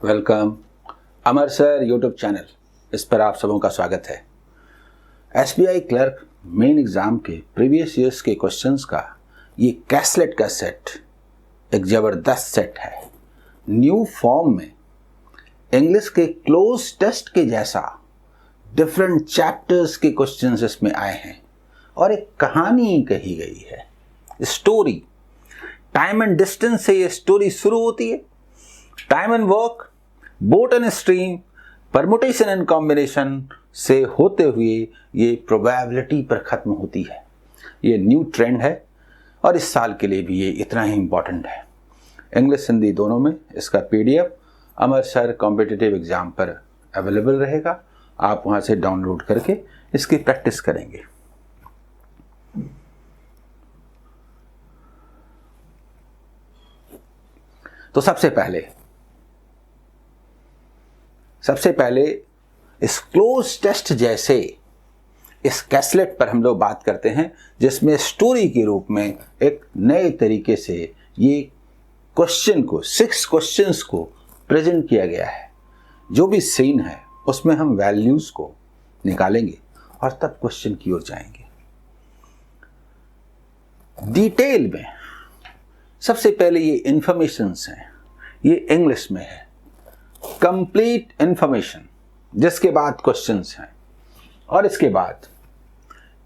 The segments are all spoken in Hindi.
वेलकम अमर सर यूट्यूब चैनल, इस पर आप सबों का स्वागत है। एसबीआई क्लर्क मेन एग्ज़ाम के प्रीवियस ईयर्स के क्वेश्चंस का ये कैसलेट का सेट एक ज़बरदस्त सेट है। न्यू फॉर्म में इंग्लिश के क्लोज टेस्ट के जैसा डिफरेंट चैप्टर्स के क्वेश्चंस इसमें आए हैं और एक कहानी कही गई है, स्टोरी। टाइम एंड डिस्टेंस से ये स्टोरी शुरू होती है। Time and work, boat and stream, permutation and combination से होते हुए ये प्रोबेबिलिटी पर ख़त्म होती है। ये न्यू ट्रेंड है और इस साल के लिए भी ये इतना ही इम्पॉर्टेंट है। इंग्लिश हिंदी दोनों में इसका पीडीएफ अमर सर कॉम्पिटिटिव एग्ज़ाम पर अवेलेबल रहेगा। आप वहाँ से डाउनलोड करके इसकी प्रैक्टिस करेंगे। तो सबसे पहले इस क्लोज टेस्ट जैसे इस कैसलेट पर हम लोग बात करते हैं, जिसमें स्टोरी के रूप में एक नए तरीके से ये क्वेश्चन को 6 क्वेश्चंस को प्रेजेंट किया गया है। जो भी सीन है उसमें हम वैल्यूज को निकालेंगे और तब क्वेश्चन की ओर जाएंगे डिटेल में। सबसे पहले ये इंफॉर्मेशंस हैं, ये इंग्लिश में है कंप्लीट इंफॉर्मेशन, जिसके बाद क्वेश्चंस हैं, और इसके बाद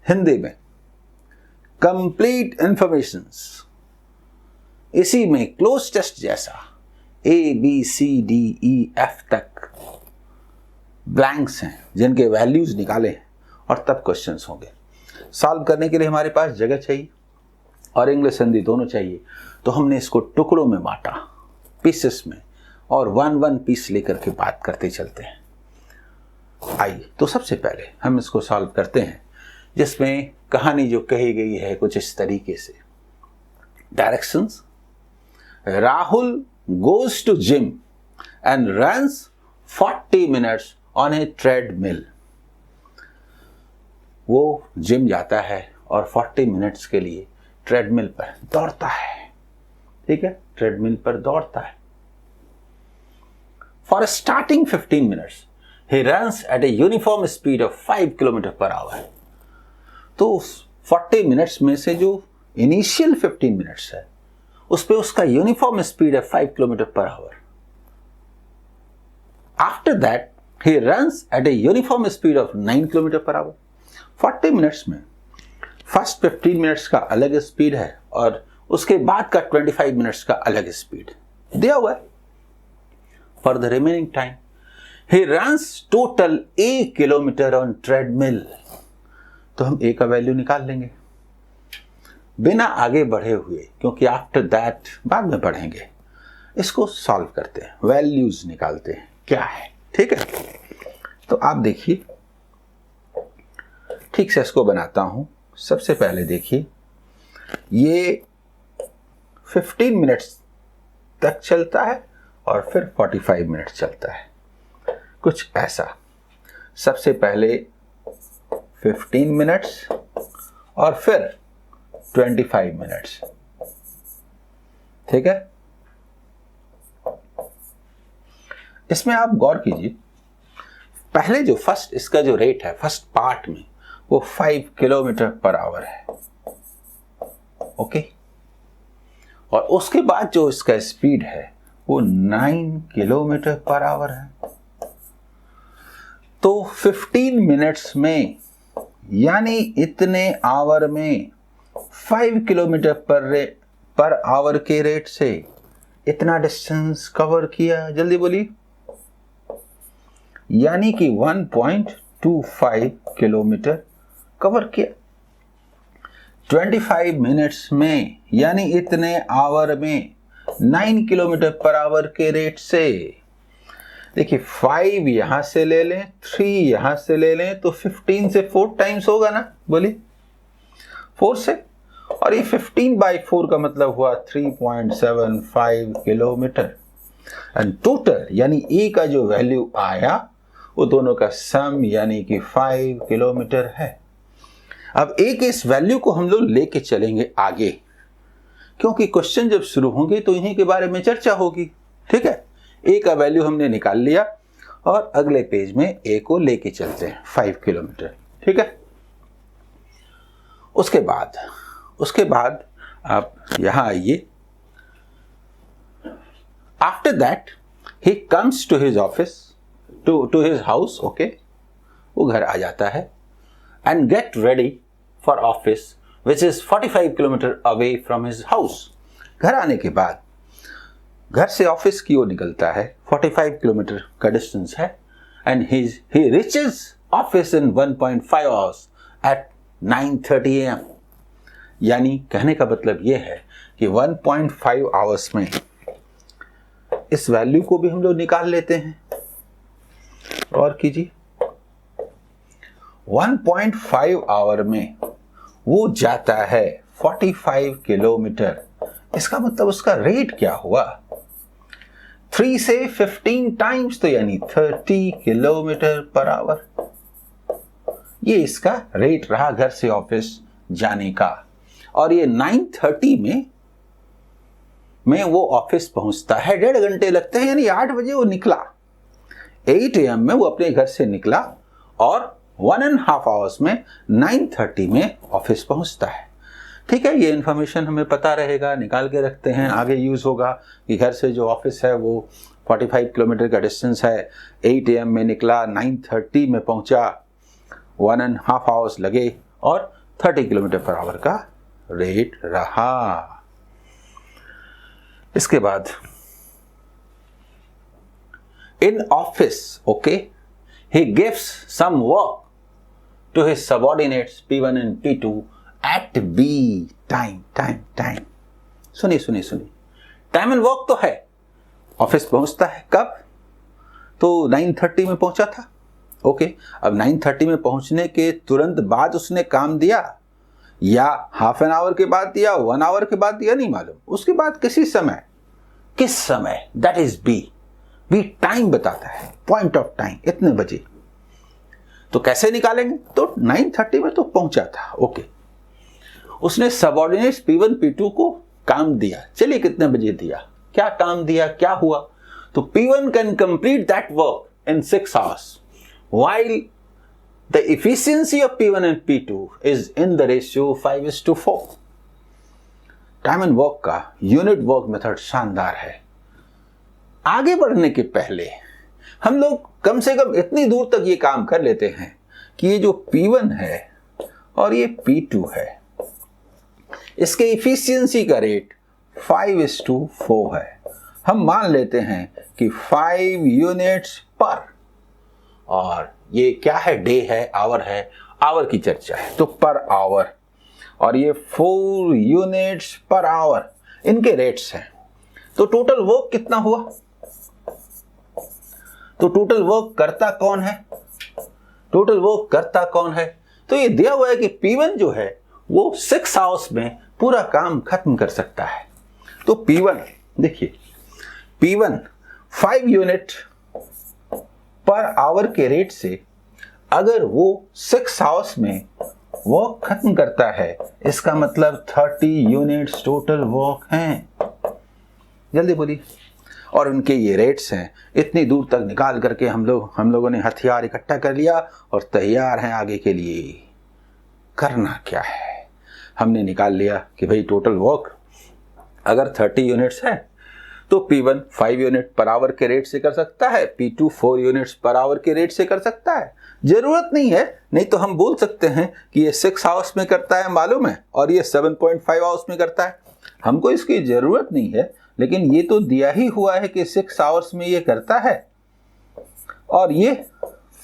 हिंदी में कंप्लीट इंफॉर्मेशंस। इसी में क्लोज टेस्ट जैसा ABCDEF तक ब्लैंक्स हैं जिनके वैल्यूज निकाले हैं और तब क्वेश्चंस होंगे। सॉल्व करने के लिए हमारे पास जगह चाहिए और इंग्लिश हिंदी दोनों चाहिए, तो हमने इसको टुकड़ों में बांटा, पीसेस में, और 1 पीस लेकर के बात करते चलते हैं। आइए, तो सबसे पहले हम इसको सॉल्व करते हैं, जिसमें कहानी जो कही गई है कुछ इस तरीके से। Directions: Rahul goes to gym and runs 40 minutes on a treadmill. वो जिम जाता है और 40 मिनट्स के लिए ट्रेडमिल पर दौड़ता है। ठीक है, ट्रेडमिल पर दौड़ता है। For starting 15 minutes he runs at a uniform speed of 5 kilometre per hour. तो 40 मिनट्स में से जो इनिशियल 15 मिनट्स है उस पे उसका यूनिफॉर्म स्पीड है 5 kilometre per hour. After that he runs at a uniform speed of 9 kilometre per hour. 40 minutes में फर्स्ट 15 मिनट्स का अलग स्पीड है और उसके बाद का 25 मिनट्स का अलग स्पीड दिया हुआ है। For the remaining time he runs total 1 kilometre on treadmill. तो हम ए का वैल्यू निकाल लेंगे बिना आगे बढ़े हुए, क्योंकि आफ्टर दैट बाद में पढ़ेंगे। इसको सॉल्व करते हैं, वैल्यूज निकालते हैं क्या है। ठीक है, तो आप देखिए, ठीक से इसको बनाता हूं। सबसे पहले देखिए, ये 15 मिनट्स तक चलता है और फिर 45 मिनट चलता है, कुछ ऐसा। सबसे पहले 15 मिनट्स और फिर 25 मिनट्स। ठीक है, इसमें आप गौर कीजिए, पहले जो फर्स्ट इसका जो रेट है फर्स्ट पार्ट में वो 5 किलोमीटर पर आवर है। ओके, और उसके बाद जो इसका स्पीड है वो 9 किलोमीटर पर आवर है। तो 15 मिनट्स में, यानी इतने आवर में 5 किलोमीटर पर आवर के रेट से इतना डिस्टेंस कवर किया। जल्दी बोलिए, यानी कि 1.25 किलोमीटर कवर किया 25 मिनट्स में, यानी इतने आवर में 9 किलोमीटर पर आवर के रेट से। देखिए, 5 यहां से ले लें, 3 यहां से ले लें, तो 15 से 4 टाइम्स होगा ना, बोलिए 4 से। और ये 15/4 का मतलब हुआ 3.75 किलोमीटर। एंड टोटल, यानी ए का जो वैल्यू आया वो दोनों का सम, यानी कि 5 किलोमीटर है। अब ए के इस वैल्यू को हम लोग लेके चलेंगे आगे, क्योंकि क्वेश्चन जब शुरू होंगे तो इन्हीं के बारे में चर्चा होगी। ठीक है, ए का वैल्यू हमने निकाल लिया और अगले पेज में ए को लेके चलते हैं 5 किलोमीटर, ठीक है। उसके बाद आप यहां आइए। After that he comes to his office, to his house, okay, वो घर आ जाता है and get ready for office which is 45 kilometre away from his house. घर आने के बाद घर से ऑफिस की ओर निकलता है, 45 किलोमीटर का डिस्टेंस है, and he reaches office in 1.5 hours at 9:30 AM। यानी कहने का मतलब यह है कि 1.5 आवर्स में इस वैल्यू को भी हम लोग निकाल लेते हैं और कीजिए 1.5 आवर में वो जाता है 45 किलोमीटर। इसका मतलब उसका रेट क्या हुआ, 3 से 15 टाइम्स, तो यानी 30 किलोमीटर पर आवर। ये इसका रेट रहा घर से ऑफिस जाने का। और ये 9:30 में वो ऑफिस पहुंचता है, 1.5 घंटे लगते हैं, यानी 8 बजे वो निकला, 8 AM में वो अपने घर से निकला और 1.5 आवर्स में 9:30 में ऑफिस पहुंचता है। ठीक है, ये इन्फॉर्मेशन हमें पता रहेगा, निकाल के रखते हैं, आगे यूज होगा कि घर से जो ऑफिस है वो 45 किलोमीटर का डिस्टेंस है, 8 AM में निकला, 9:30 में पहुंचा, 1.5 आवर्स लगे और 30 किलोमीटर पर आवर का रेट रहा। इसके बाद in office, okay, he gives some work to his subordinates P1 and P2 at B time। सुनिए, टाइम एंड वर्क तो है, ऑफिस पहुंचता है कब, तो 9:30 में पहुंचा था, ओके। अब 9:30 में पहुंचने के तुरंत बाद उसने काम दिया या हाफ एन आवर के बाद दिया, 1 आवर के बाद दिया, नहीं मालूम, उसके बाद किस समय, दैट इज बी टाइम बताता है, पॉइंट ऑफ टाइम, इतने बजे। तो कैसे निकालेंगे, तो 9:30 में तो पहुंचा था, ओके। उसने सबऑर्डिनेट्स P1 P2 को काम दिया, चलिए कितने बजे दिया, क्या काम दिया, क्या हुआ, तो P1 can complete that work in 6 hours while the efficiency of P1 and P2 is in the ratio 5:4। Time and work का यूनिट वर्क मेथड शानदार है। आगे बढ़ने के पहले हम लोग कम से कम इतनी दूर तक ये काम कर लेते हैं कि ये जो P1 है और ये P2 है, इसके इफिशियंसी का रेट 5:4 है। हम मान लेते हैं कि 5 यूनिट्स पर, और ये क्या है, डे है, आवर की चर्चा है, तो पर आवर, और ये 4 यूनिट्स पर आवर, इनके रेट्स हैं। तो टोटल वर्क कितना हुआ, तो टोटल वर्क करता कौन है, तो ये दिया हुआ है कि P1 जो है वो 6 आवर्स में पूरा काम खत्म कर सकता है। तो P1 देखिए, P1 5 यूनिट पर आवर के रेट से अगर वो 6 आवर्स में वर्क खत्म करता है, इसका मतलब 30 यूनिट्स टोटल वर्क हैं। जल्दी बोलिए। और उनके ये रेट्स हैं, इतनी दूर तक निकाल करके हम लोगों ने हथियार इकट्ठा कर लिया और तैयार हैं आगे के लिए। करना क्या है, हमने निकाल लिया कि भाई टोटल वर्क अगर 30 यूनिट्स है तो P1 5 यूनिट पर आवर के रेट से कर सकता है, P2 4 यूनिट्स पर आवर के रेट से कर सकता है। जरूरत नहीं है, नहीं तो हम बोल सकते हैं कि ये 6 आवर्स में करता है मालूम है, और ये 7.5 आवर्स में करता है। हमको इसकी जरूरत नहीं है, लेकिन ये तो दिया ही हुआ है कि 6 आवर्स में ये करता है, और ये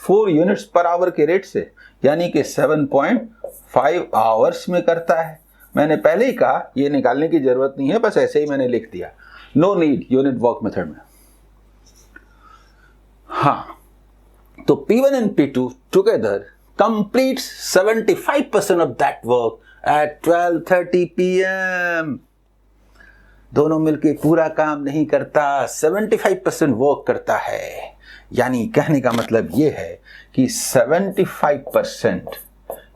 4 यूनिट्स पर आवर के रेट से, यानी कि 7.5 आवर्स में करता है। मैंने पहले ही कहा ये निकालने की जरूरत नहीं है, बस ऐसे ही मैंने लिख दिया, no need unit work method में। हाँ, तो P1 and P2 together completes 75% of that work at 12:30 PM। दोनों मिलके पूरा काम नहीं करता, 75% वर्क करता है। यानी कहने का मतलब ये है कि 75%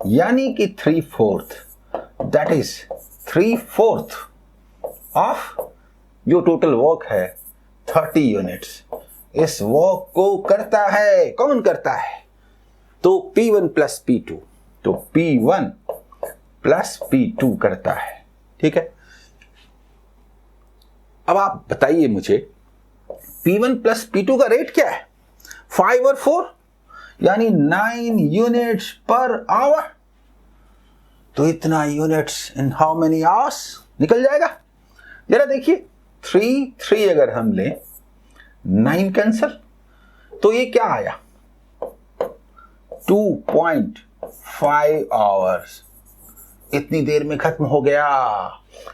यानी कि 3/4, दैट इज 3/4 ऑफ जो टोटल वर्क है 30 यूनिट्स इस वर्क को करता है। कौन करता है? तो P1 प्लस P2, तो P1 प्लस P2 करता है। ठीक है, अब आप बताइए मुझे P1 प्लस P2 का रेट क्या है? 5 और 4 यानी 9 यूनिट्स पर आवर। तो इतना units in how many hours निकल जाएगा? जरा देखिए, 3 अगर हम लें, 9 कैंसल, तो ये क्या आया? 2.5 आवर्स इतनी देर में खत्म हो गया।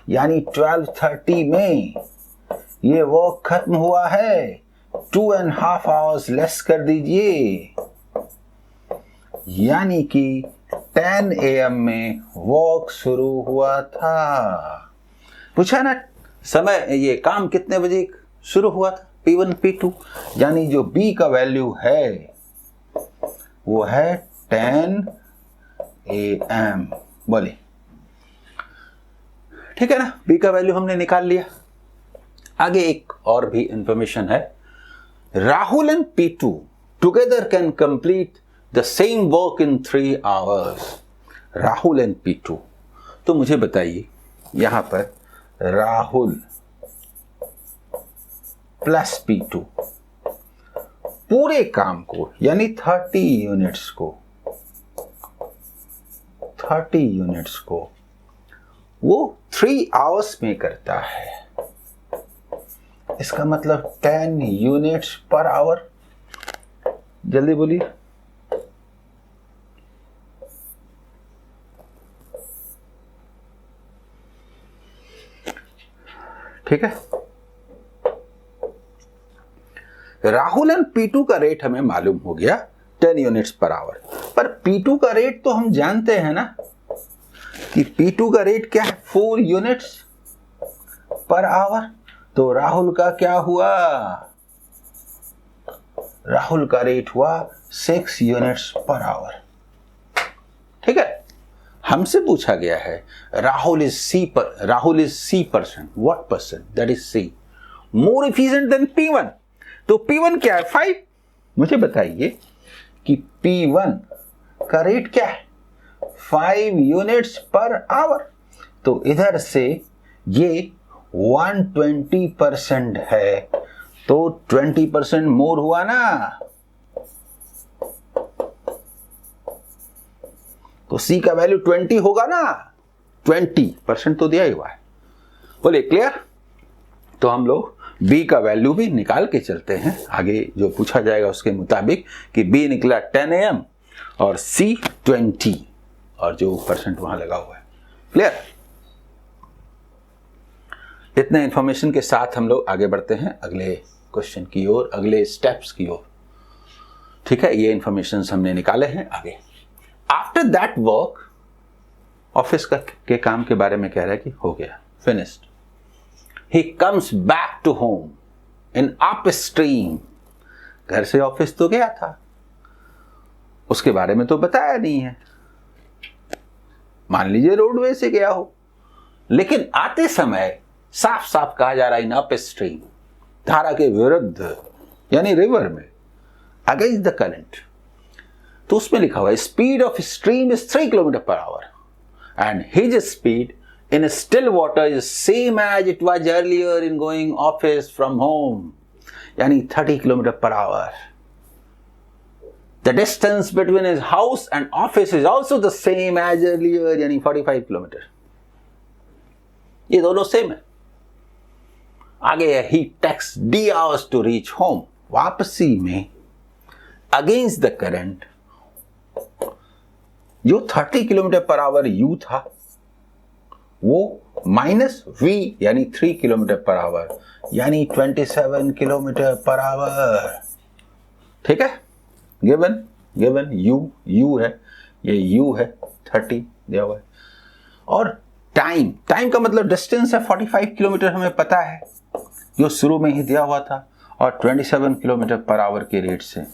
यानी 12:30 में ये वर्क खत्म हुआ है। 2.5 आवर्स लेस कर दीजिए, यानी कि 10 AM में वर्क शुरू हुआ था। पूछा ना समय, ये काम कितने बजे शुरू हुआ था? P1 P2, यानी जो B का वैल्यू है वो है 10 AM। बोले ठीक है ना, B का वैल्यू हमने निकाल लिया। आगे एक और भी इंफॉर्मेशन है। Rahul and P2 together can complete the same work in 3 hours. Rahul and P2, तो मुझे बताइए यहां पर राहुल प्लस P2 पूरे काम को, यानी 30 यूनिट्स को वो 3 आवर्स में करता है। इसका मतलब 10 यूनिट्स पर आवर। जल्दी बोलिए। ठीक है, राहुल एंड P2 का रेट हमें मालूम हो गया 10 यूनिट्स पर आवर। पर P2 का रेट तो हम जानते हैं ना कि P2 का रेट क्या है? 4 यूनिट्स पर आवर। तो राहुल का क्या हुआ? राहुल का रेट हुआ 6 यूनिट्स पर आवर। ठीक है, हमसे पूछा गया है Rahul is C percent. What percent? That is C more efficient then P1। तो P1 क्या है? 5। मुझे बताइए कि P1 का रेट क्या है? 5 यूनिट्स पर आवर। तो इधर से ये 120% है, तो 20% मोर हुआ ना। तो C का वैल्यू 20 होगा ना। 20% तो दिया ही हुआ है। बोले क्लियर? तो हम लोग B का वैल्यू भी निकाल के चलते हैं आगे जो पूछा जाएगा उसके मुताबिक, कि B निकला 10 AM और C 20 और जो परसेंट वहां लगा हुआ है। क्लियर? इतने इंफॉर्मेशन के साथ हम लोग आगे बढ़ते हैं अगले क्वेश्चन की ओर, अगले स्टेप्स की ओर। ठीक है, ये इंफॉर्मेशन हमने निकाले हैं। आगे आफ्टर दैट वर्क, ऑफिस के काम के बारे में कह रहा है कि हो गया, finished. He comes back to home in upstream। घर से ऑफिस तो गया था, उसके बारे में तो बताया नहीं है। मान लीजिए रोडवे से गया हो, लेकिन आते समय साफ साफ कहा जा रहा है इन अपस्ट्रीम, धारा के विरुद्ध, यानी रिवर में, अगेंस्ट द करंट। तो उसमें लिखा हुआ है speed of stream is 3 kilometre per hour and his speed in still water is same as it was earlier in going office from home, यानी 30 kilometre per hour. The distance between his house and office is also the same as earlier, यानी 45 किलोमीटर। ये दोनों सेम है। आगे है he takes D hours to reach home। वापसी में against the current जो 30 किलोमीटर पर आवर U था वो माइनस V यानी 3 किलोमीटर पर आवर, यानी 27 किलोमीटर पर आवर। ठीक है, गिवन U है, ये U है, 30 दिया हुआ है। और टाइम का मतलब डिस्टेंस है 45 किलोमीटर, हमें पता है जो शुरू में ही दिया हुआ था, और 27 किलोमीटर पर आवर के रेट से।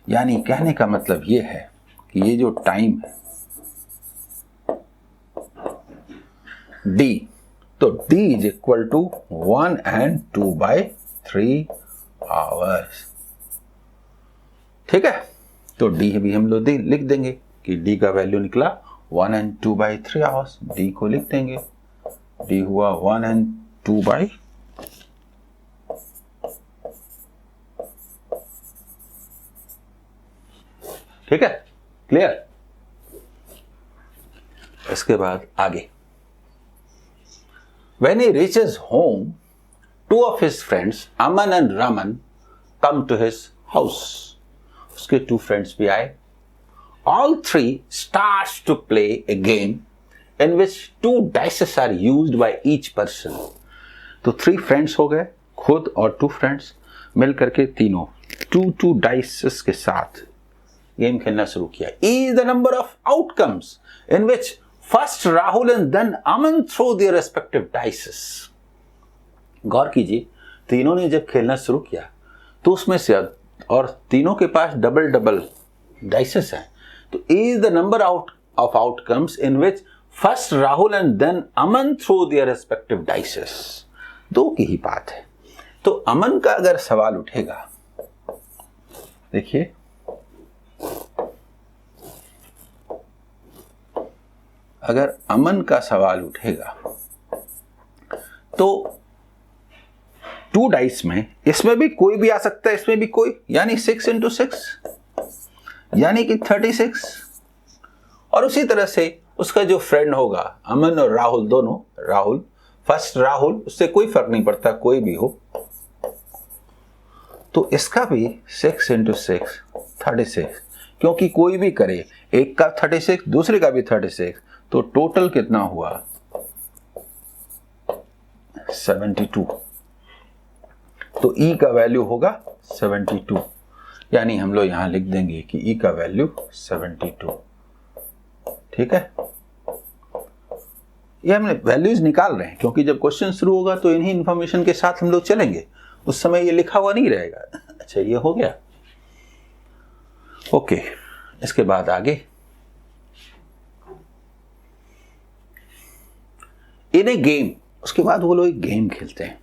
यानी कहने का मतलब ये है कि ये जो टाइम है D, तो D is equal to 1 and 2/3 hours. ठीक है, तो D भी हम लोग लिख देंगे कि D का वैल्यू निकला 1 and 2/3 आवर्स। D को लिख देंगे, D हुआ 1 and 2/। ठीक है, क्लियर। इसके बाद आगे, when he reaches home, two of his friends, Aman and Raman, come to his house. उसके 2 friends भी आए। All 3 starts to play a game in which 2 dices are used by each person. तो 3 friends हो गए, खुद और 2 friends मिल करके तीनों 2 dices के साथ गेम खेलना शुरू किया। E is the number of outcomes in which first Rahul and then Aman throw their respective dices. गौर कीजिए, तीनों ने जब खेलना शुरू किया तो उसमें से, और तीनों के पास डबल डाइसेस हैं, तो E is the number of outcomes in which first Rahul and then Aman throw their respective dices. 2 की ही बात है। तो अमन का अगर सवाल उठेगा, देखिए अगर अमन का सवाल उठेगा तो 2 डाइस में, इसमें भी कोई भी आ सकता है, इसमें भी कोई, यानी 6 into 6 यानी कि 36। और उसी तरह से उसका जो फ्रेंड होगा, अमन और राहुल दोनों, राहुल फर्स्ट राहुल, उससे कोई फर्क नहीं पड़ता, कोई भी हो, तो इसका भी 6 into 6 36, क्योंकि कोई भी करे, एक का 36 दूसरे का भी 36, तो टोटल कितना हुआ 72। तो E का वैल्यू होगा 72, यानी हम लोग यहां लिख देंगे कि E का वैल्यू 72। ठीक है, ये हमने वैल्यूज निकाल रहे हैं, क्योंकि जब क्वेश्चन शुरू होगा तो इन्हीं इंफॉर्मेशन के साथ हम लोग चलेंगे, उस समय ये लिखा हुआ नहीं रहेगा। अच्छा, ये हो गया। ओके, इसके बाद आगे, इन ए गेम, उसके बाद वो लोग एक गेम खेलते हैं।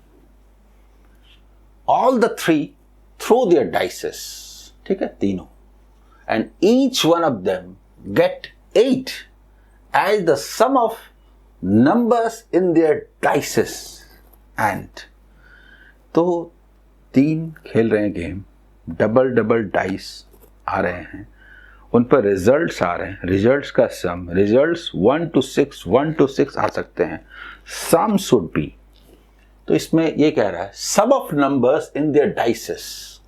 All the 3 throw their dices, ठीक है, तीनों, and each one of them get 8 as the sum of numbers in their dices. And तो 3 खेल रहे हैं गेम, डबल डाइस आ रहे हैं, उन पर रिजल्ट्स आ रहे हैं, रिजल्ट्स का सम, रिजल्ट्स 1 to 6 आ सकते हैं, सम शुड बी। तो इसमें ये कह रहा है sum of numbers in their dices,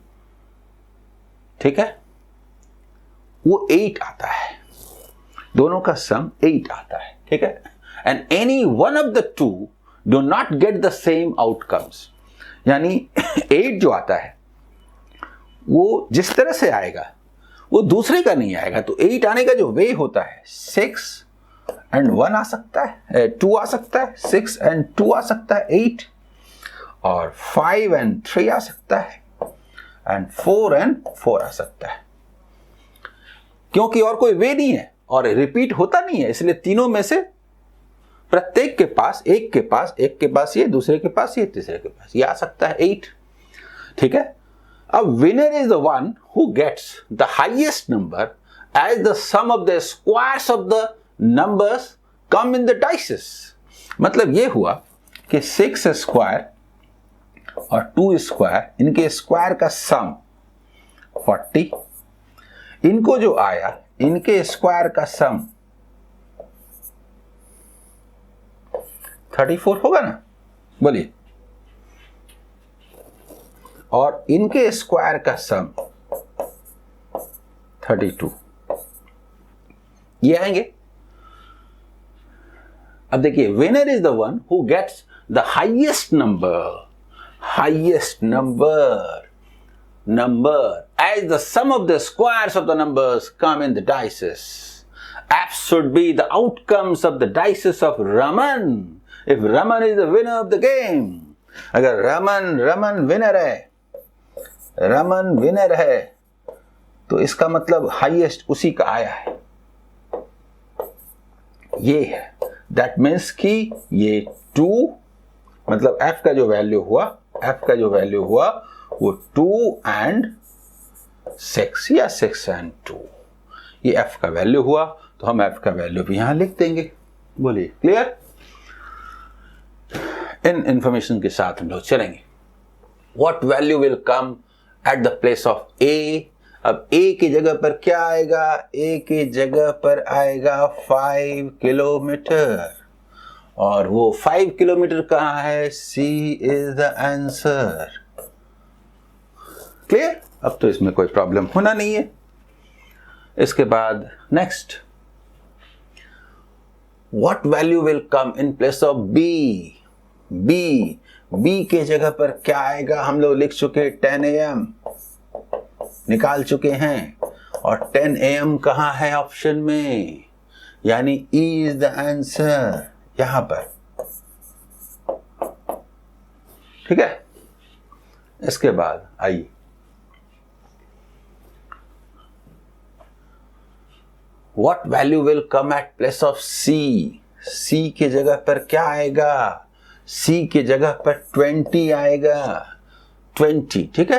ठीक है, वो 8 आता है, दोनों का सम 8 आता है। ठीक है, and any one of the 2 do not get the same outcomes, यानी 8 जो आता है वो जिस तरह से आएगा वो दूसरे का नहीं आएगा। तो 8 आने का जो वे होता है, 6 and 1 आ सकता है, 2 आ सकता है, 6 and 2 आ सकता है 8, और 5 and 3 आ सकता है, and 4 and 4 आ सकता है, क्योंकि और कोई वे नहीं है और रिपीट होता नहीं है, इसलिए तीनों में से प्रत्येक के पास, एक के पास ये, दूसरे के पास ये, तीसरे के पास ये आ सकता है 8। ठीक है, a winner is the one who gets the highest number as the sum of the squares of the numbers come in the dices। मतलब ये हुआ कि 6 स्क्वायर और 2 स्क्वायर, इनके स्क्वायर का सम 40, इनको जो आया इनके स्क्वायर का सम 34 होगा ना, बोलिए, और इनके स्क्वायर का सम 32, ये आएंगे। अब देखिए, winner is the one who gets the highest number as the sum of the squares of the numbers come in the dices. F should be the outcomes of the dices of Raman if Raman is the winner of the game. अगर रमन विनर है तो इसका मतलब हाईएस्ट उसी का आया है, ये है। दैट मीन्स कि ये 2 मतलब f का जो वैल्यू हुआ वो 2 and 6 या 6 and 2, ये f का वैल्यू हुआ, तो हम f का वैल्यू भी यहां लिख देंगे। बोलिए क्लियर? इन इंफॉर्मेशन के साथ हम लोग चलेंगे। What value will come at the place of a? अब a की जगह पर क्या आएगा? a की जगह पर आएगा 5 किलोमीटर, और वो 5 किलोमीटर कहाँ है? C is the answer। Clear? अब तो इसमें कोई प्रॉब्लम होना नहीं है। इसके बाद next, What value will come in place of b? b के जगह पर क्या आएगा? हम लोग लिख चुके 10 AM, निकाल चुके हैं, और 10 AM कहाँ है ऑप्शन में? यानी E is the answer यहां पर। ठीक है? इसके बाद आइए, What value will come at place of C? C के जगह पर क्या आएगा? C के जगह पर 20 आएगा, 20। ठीक है?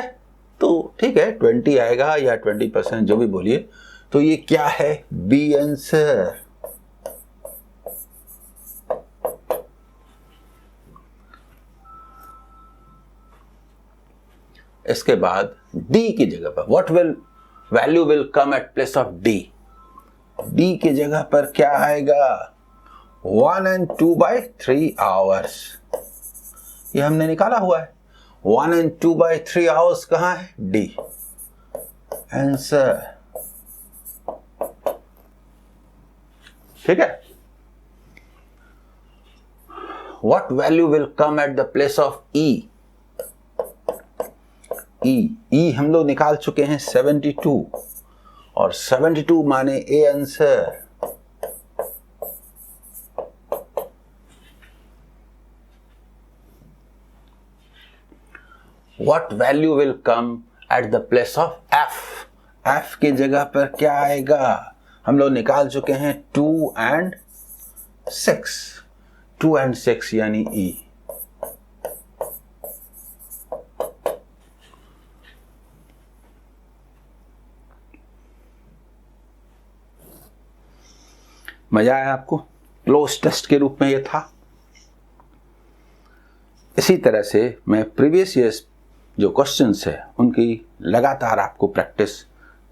तो ठीक है, 20 आएगा या 20% जो भी बोलिए। तो ये क्या है? B answer. इसके बाद D की जगह पर What value will come at place of D? D की जगह पर क्या आएगा? 1 and 2/3 hours, ये हमने निकाला हुआ है। 1 and 2/3 hours कहाँ है? D answer. ठीक है? What value will come at the place of E? E हम लोग निकाल चुके हैं 72, और 72 माने A answer. What value will come at the place of F? F की जगह पर क्या आएगा? हम लोग निकाल चुके हैं 2 and 6 यानी E। मजा आया आपको? क्लोज टेस्ट के रूप में ये था। इसी तरह से मैं प्रीवियस ईयर्स जो क्वेश्चंस है उनकी लगातार आपको प्रैक्टिस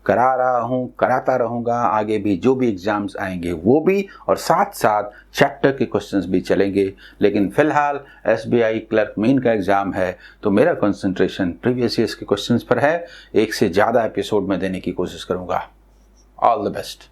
करा रहा हूँ, कराता रहूँगा। आगे भी जो भी एग्जाम्स आएंगे वो भी, और साथ साथ चैप्टर के क्वेश्चंस भी चलेंगे। लेकिन फिलहाल SBI क्लर्क मेन का एग्ज़ाम है, तो मेरा कंसंट्रेशन प्रीवियस ईयर्स के क्वेश्चंस पर है। एक से ज़्यादा एपिसोड में देने की कोशिश करूँगा। All the best.